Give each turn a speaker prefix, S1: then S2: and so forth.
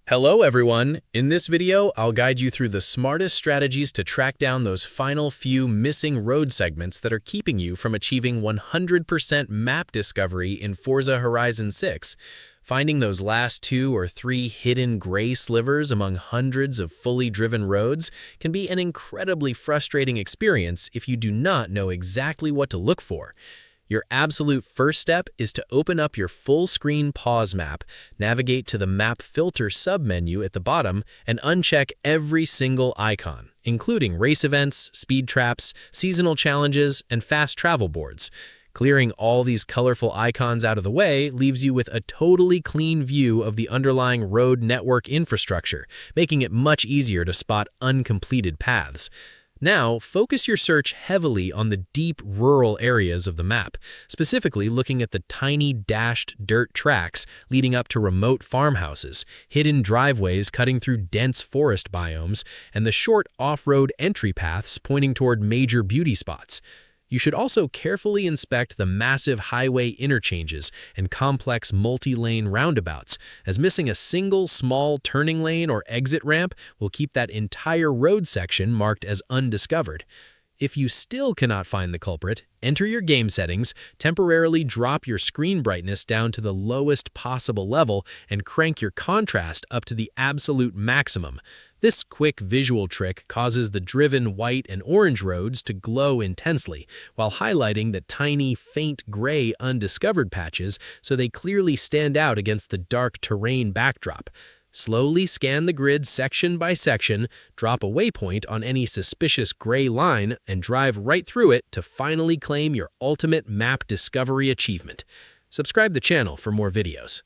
S1: Hello everyone! In this video, I'll guide you through the smartest strategies to track down those final few missing road segments that are keeping you from achieving 100% map discovery in Forza Horizon 6. Finding those last 2 or 3 hidden gray slivers among hundreds of fully driven roads can be an incredibly frustrating experience if you do not know exactly what to look for. Your absolute first step is to open up your full-screen pause map, navigate to the Map Filter submenu at the bottom, and uncheck every single icon, including race events, speed traps, seasonal challenges, and fast travel boards. Clearing all these colorful icons out of the way leaves you with a totally clean view of the underlying road network infrastructure, making it much easier to spot uncompleted paths. Now, focus your search heavily on the deep rural areas of the map, specifically looking at the tiny dashed dirt tracks leading up to remote farmhouses, hidden driveways cutting through dense forest biomes, and the short off-road entry paths pointing toward major beauty spots. You should also carefully inspect the massive highway interchanges and complex multi-lane roundabouts, as missing a single small turning lane or exit ramp will keep that entire road section marked as undiscovered. If you still cannot find the culprit, enter your game settings, temporarily drop your screen brightness down to the lowest possible level, and crank your contrast up to the absolute maximum. This quick visual trick causes the driven white and orange roads to glow intensely, while highlighting the tiny, faint gray undiscovered patches so they clearly stand out against the dark terrain backdrop. Slowly scan the grid section by section, drop a waypoint on any suspicious gray line, and drive right through it to finally claim your ultimate map discovery achievement. Subscribe the channel for more videos.